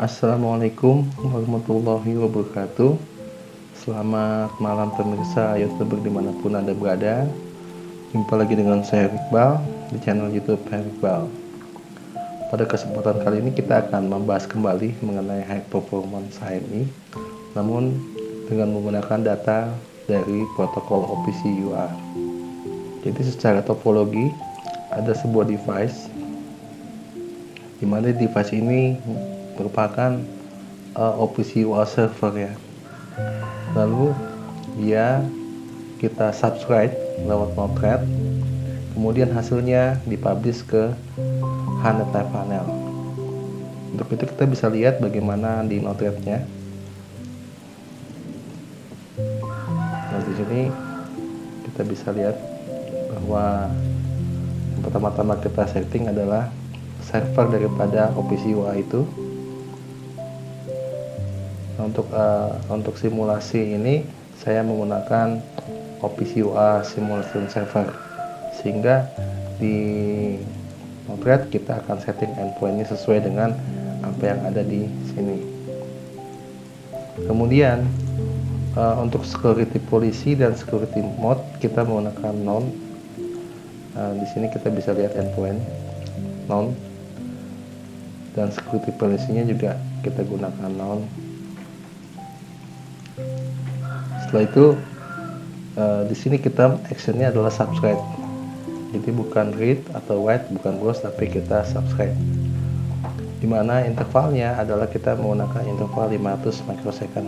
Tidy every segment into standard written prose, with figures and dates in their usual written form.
Assalamualaikum warahmatullahi wabarakatuh. Selamat malam pemirsa YouTuber dimanapun Anda berada. Jumpa lagi dengan saya Iqbal di channel YouTube Iqbal. Pada kesempatan kali ini kita akan membahas kembali mengenai high performance HMI, namun dengan menggunakan data dari protokol OPC UA. Jadi secara topologi ada sebuah device di mana device ini merupakan OPC UA server ya. Lalu kita subscribe lewat Node-RED, kemudian hasilnya dipublish ke Hanet Live Panel. Untuk itu kita bisa lihat bagaimana di Node-RED-nya. Nah, di sini kita bisa lihat bahwa yang pertama-tama kita setting adalah server daripada OPC UA itu. Untuk simulasi ini saya menggunakan OPC UA Simulation Server, sehingga di Node-RED kita akan setting endpointnya sesuai dengan apa yang ada di sini. Kemudian untuk security policy dan security mode kita menggunakan none. Di sini kita bisa lihat endpoint none, dan security policy-nya juga kita gunakan none. Setelah itu di sini kita actionnya adalah subscribe. Jadi bukan read atau write, bukan browse, tapi kita subscribe. Dimana intervalnya adalah kita menggunakan interval 500 microsecond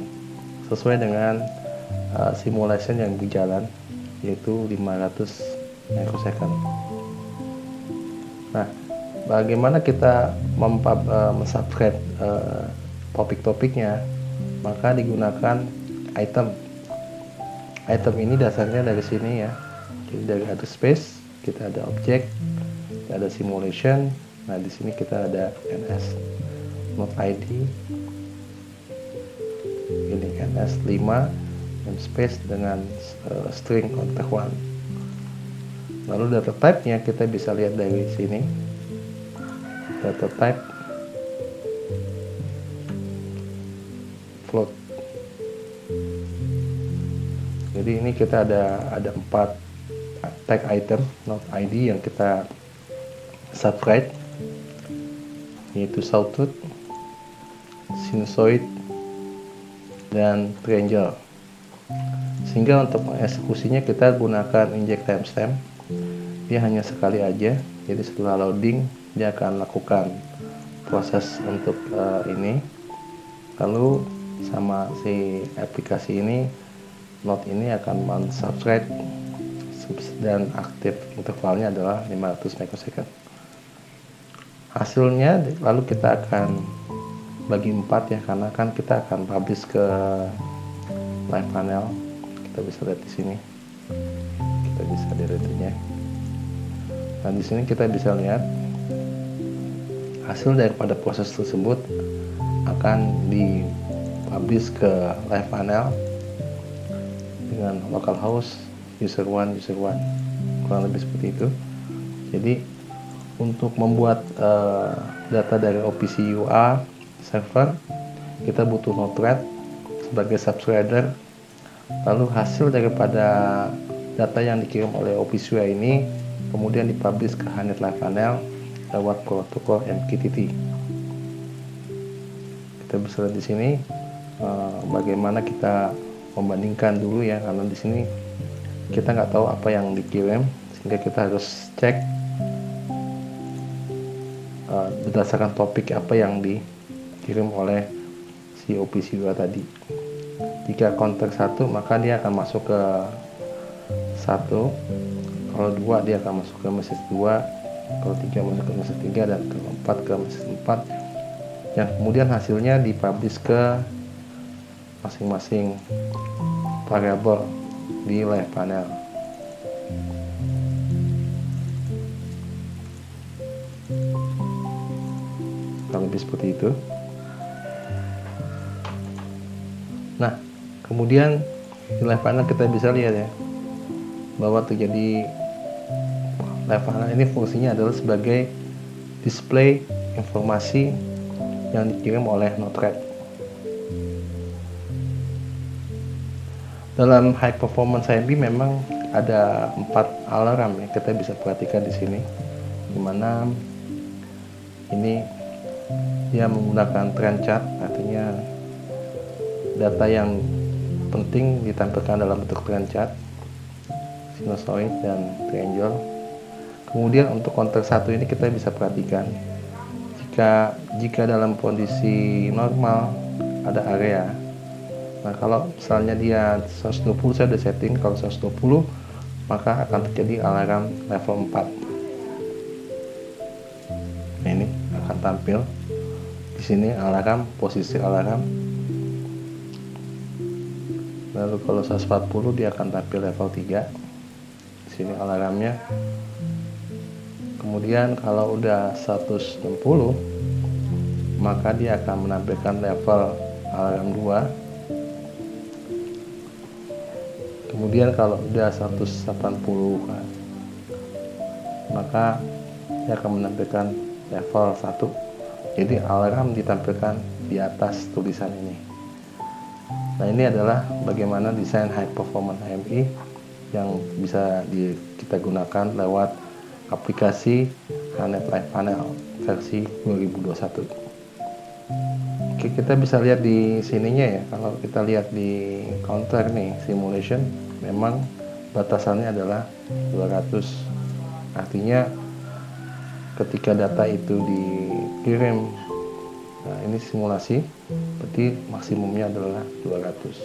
sesuai dengan simulation yang berjalan, yaitu 500 microsecond. Nah, bagaimana kita mensubscribe topik-topiknya? Maka digunakan item. Item ini dasarnya dari sini ya. Jadi dari address space kita ada object, kita ada simulation. Nah, di sini kita ada ns node id. Ini ns 5 namespace dengan string contact 1. Lalu data type-nya kita bisa lihat dari sini. Data type float. Jadi ini kita ada 4 tag item node ID yang kita subscribe, yaitu sawtooth, sinusoid, dan triangle. Sehingga untuk mengeksekusinya kita gunakan inject timestamp. Dia hanya sekali aja, jadi setelah loading dia akan lakukan proses untuk ini. Lalu sama si aplikasi ini, node ini akan mensubscribe dan aktif intervalnya adalah 500 microsecond. Hasilnya lalu kita akan bagi 4 ya, karena kan kita akan publish ke live panel. Kita bisa lihat di sini. Kita bisa lihatnya. Nah, di sini kita bisa lihat hasil daripada proses tersebut akan dipublish ke live panel dengan localhost user 1 kurang lebih seperti itu. Jadi untuk membuat data dari OPC UA server kita butuh Node-RED sebagai subscriber. Lalu hasil daripada data yang dikirim oleh OPC UA ini kemudian dipublish ke Hanet Live Panel lewat protokol MQTT. Kita bisa lihat di sini bagaimana kita membandingkan dulu ya, karena di sini kita nggak tahu apa yang dikirim, sehingga kita harus cek berdasarkan topik apa yang dikirim oleh si OPC UA tadi. Jika konteks 1 maka dia akan masuk ke 1, kalau 2 dia akan masuk ke message 2, kalau 3 masuk ke message 3, dan kalau 4 ke message 4, yang kemudian hasilnya dipublish ke masing-masing variabel di live panel. Kurang lebih seperti itu. Nah, kemudian di live panel kita bisa lihat ya bahwa terjadi live panel ini fungsinya adalah sebagai display informasi yang dikirim oleh Node-RED. Dalam high performance HMI memang ada 4 alarm ya, kita bisa perhatikan di sini, dimana ini dia menggunakan trend chart, artinya data yang penting ditampilkan dalam bentuk trend chart, sinusoid dan triangle. Kemudian untuk counter 1 ini kita bisa perhatikan jika dalam kondisi normal ada area. Nah, kalau misalnya dia 120, saya udah setting kalau 120, maka akan terjadi alarm level 4. Nah, ini akan tampil di sini alarm, posisi alarm. Lalu kalau 140 dia akan tampil level 3. Di sini alarmnya. Kemudian kalau udah 160, maka dia akan menampilkan level alarm 2. Kemudian kalau udah 180, maka dia akan menampilkan level 1. Jadi alarm ditampilkan di atas tulisan ini. Nah, ini adalah bagaimana desain high performance HMI yang bisa kita gunakan lewat aplikasi H-Net Live Panel versi 2021. Oke, kita bisa lihat di sininya ya. Kalau kita lihat di counter nih, simulation, memang batasannya adalah 200. Artinya ketika data itu dikirim, nah ini simulasi, berarti maksimumnya adalah 200.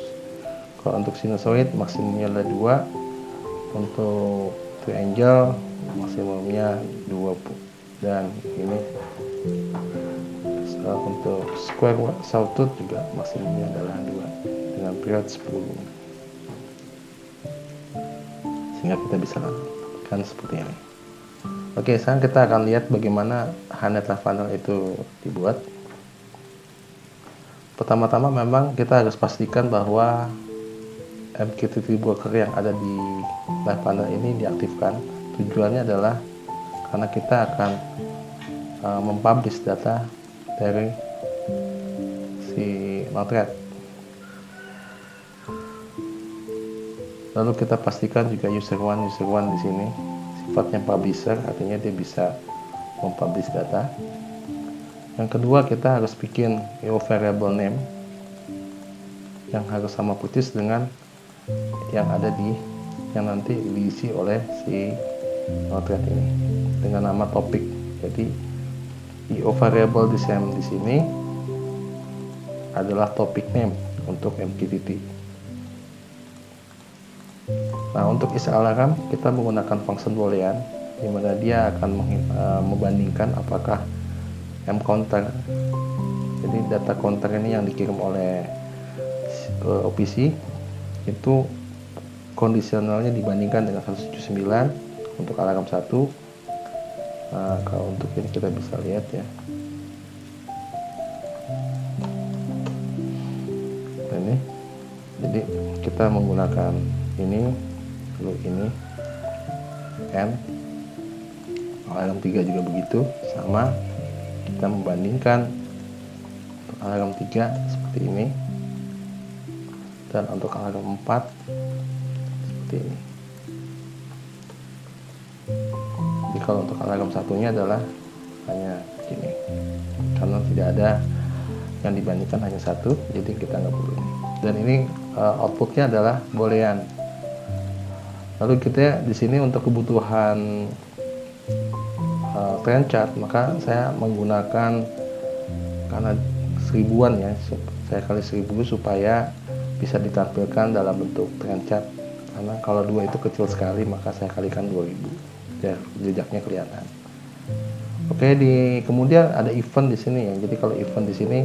Kalau untuk sinusoid maksimumnya adalah 2, untuk triangle maksimumnya 20, dan ini untuk square sawtooth juga maksimumnya adalah 2 dengan period 10. Sehingga kita bisa lakukan seperti ini. Oke, sekarang kita akan lihat bagaimana H-Net Live Panel itu dibuat. Pertama-tama memang kita harus pastikan bahwa MQTT broker yang ada di Live Panel ini diaktifkan. Tujuannya adalah karena kita akan mempublish data dari si Node-RED. Lalu kita pastikan juga user one di sini sifatnya publisher, artinya dia bisa mempublish data. Yang kedua, kita harus bikin IO variable name yang harus sama persis dengan yang ada yang nanti diisi oleh si Node-RED ini dengan nama topik. Jadi IO variable di sini adalah topic name untuk MQTT. Nah, untuk isi alarm kita menggunakan function boolean, di mana dia akan membandingkan apakah mCounter, jadi data counter ini yang dikirim oleh OPC itu kondisionalnya dibandingkan dengan 179 untuk alarm 1. Nah, kalau untuk ini kita bisa lihat ya, ini jadi kita menggunakan ini, lalu ini, N, alarm 3 juga begitu, sama. Kita membandingkan untuk alarm 3 seperti ini, dan untuk alarm 4 seperti ini. Jadi kalau untuk alarm satunya adalah hanya gini, karena tidak ada yang dibandingkan, hanya satu, jadi kita nggak perlu ini. Dan ini outputnya adalah boolean. Lalu kita di sini untuk kebutuhan trend chart, maka saya menggunakan karena 1000-an ya, saya kali 1000 supaya bisa ditampilkan dalam bentuk trend chart. Karena kalau 2 itu kecil sekali, maka saya kalikan 2000 biar jejaknya kelihatan. Oke, kemudian ada event di sini ya. Jadi kalau event di sini,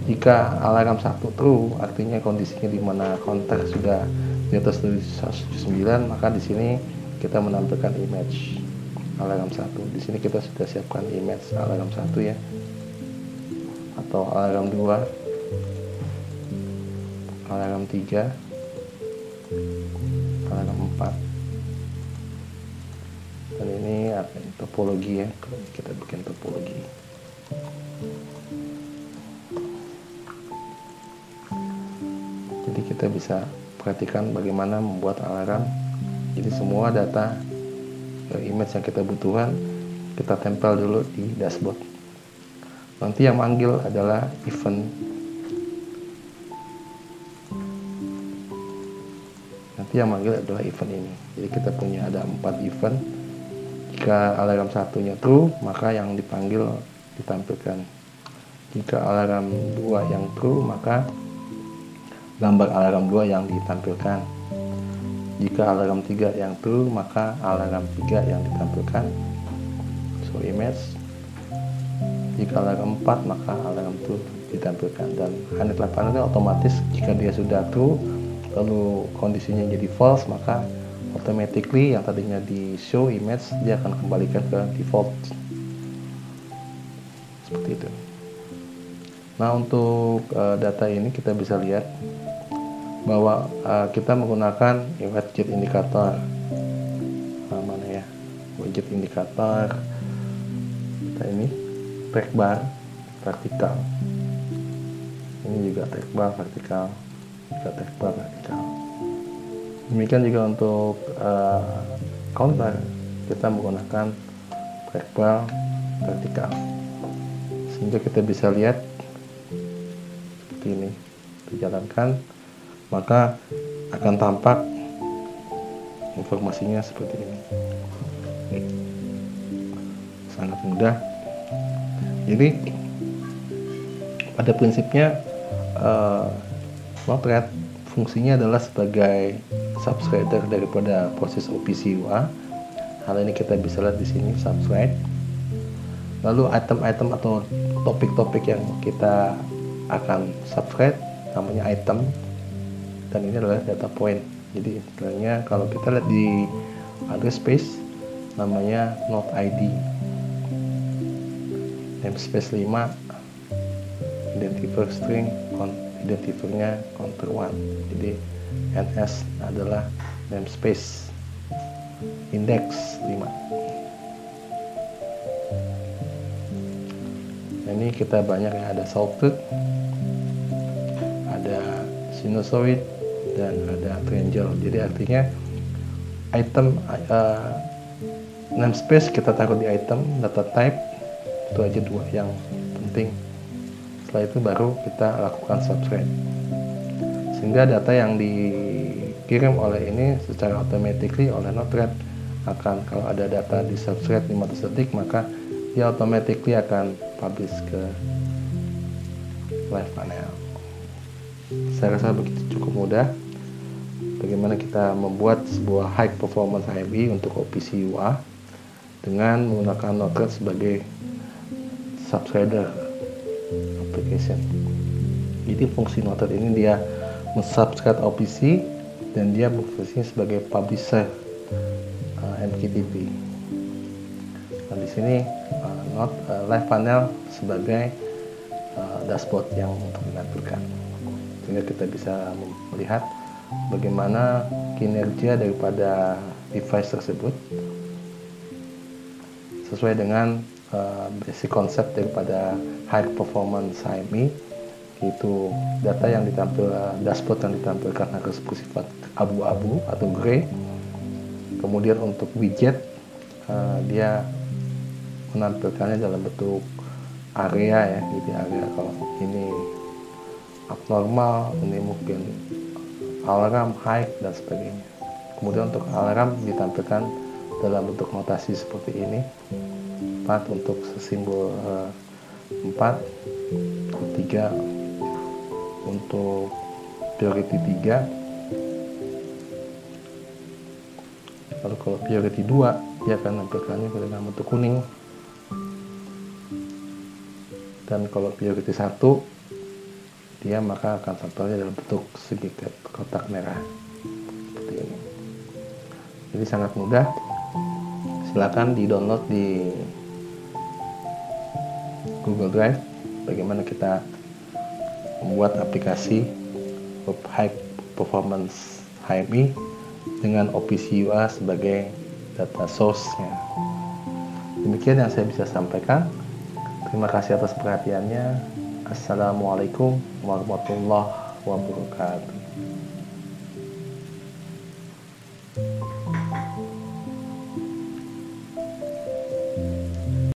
jika alarm 1 true, artinya kondisinya di mana counter sudah di atas dari 179, maka di sini kita menampilkan image alarm 1. Di sini kita sudah siapkan image alarm 1 ya, atau alarm 2, alarm 3, alarm 4. Dan ini topologi ya, kita bikin topologi. Jadi kita bisa perhatikan bagaimana membuat alarm. Jadi semua data image yang kita butuhkan kita tempel dulu di dashboard. Nanti yang manggil adalah event. Nanti yang manggil adalah event ini. Jadi kita punya ada 4 event. Jika alarm satunya true, maka yang dipanggil ditampilkan. Jika alarm 2 yang true, maka gambar alarm 2 yang ditampilkan. Jika alarm 3 yang true, maka alarm 3 yang ditampilkan. Show image. Jika alarm 4, maka alarm 2 ditampilkan. Dan Honey Live Panel otomatis jika dia sudah true lalu kondisinya jadi false, maka automatically yang tadinya di show image dia akan kembalikan ke default. Seperti itu. Nah, untuk data ini kita bisa lihat bahwa kita menggunakan widget indikator. Mana ya? Widget indikator. Kita ini track bar vertikal. Ini juga track bar vertikal. Demikian juga untuk counter, kita menggunakan track bar vertikal, sehingga kita bisa lihat seperti ini dijalankan, maka akan tampak informasinya seperti ini. Sangat mudah. Jadi pada prinsipnya Node-RED fungsinya adalah sebagai subthreader daripada proses OPC UA. Hal ini kita bisa lihat di sini, subthread. Lalu item-item atau topik-topik yang kita akan subthread namanya item, dan ini adalah data point. Jadi istilahnya kalau kita lihat di address space namanya node ID, namespace 5, identifier string, identifiernya counter 1. Jadi NS adalah namespace, index 5. Ini kita banyak ya, ada sawtooth, ada sinusoid, dan ada triangle. Jadi artinya item namespace kita taruh di item, data type itu aja 2 yang penting. Setelah itu baru kita lakukan subthread, sehingga data yang dikirim oleh ini secara automatically oleh Node-RED akan, kalau ada data di subthread 500 detik, maka dia automatically akan publish ke live panel. Saya rasa begitu cukup mudah bagaimana kita membuat sebuah high performance HMI untuk OPC UA dengan menggunakan Node-RED sebagai subthreader application. Jadi fungsi Node-RED ini dia mensubthread OPC dan dia berfungsi sebagai publisher MQTT. Nah, di sini live panel sebagai dashboard yang untuk menampilkan, sehingga kita bisa melihat bagaimana kinerja daripada device tersebut sesuai dengan basic konsep daripada high performance HMI, yaitu data yang dashboard yang ditampilkan harus bersifat abu-abu atau grey. Kemudian untuk widget dia menampilkannya dalam bentuk area ya, jadi area kalau ini abnormal, ini mungkin alarm high dan sebagainya. Kemudian untuk alarm ditampilkan dalam bentuk notasi seperti ini, 4 untuk simbol 4, 3 untuk priority 3. Lalu kalau priority 2 dia akan menampilkannya dalam bentuk kuning, dan kalau priority 1 dia maka akan tampilnya dalam bentuk segi kotak merah seperti ini. Jadi sangat mudah, silakan di download di Google Drive bagaimana kita membuat aplikasi high performance HMI dengan OPC UA sebagai data source-nya. Demikian yang saya bisa sampaikan. Terima kasih atas perhatiannya. Assalamualaikum warahmatullahi wabarakatuh.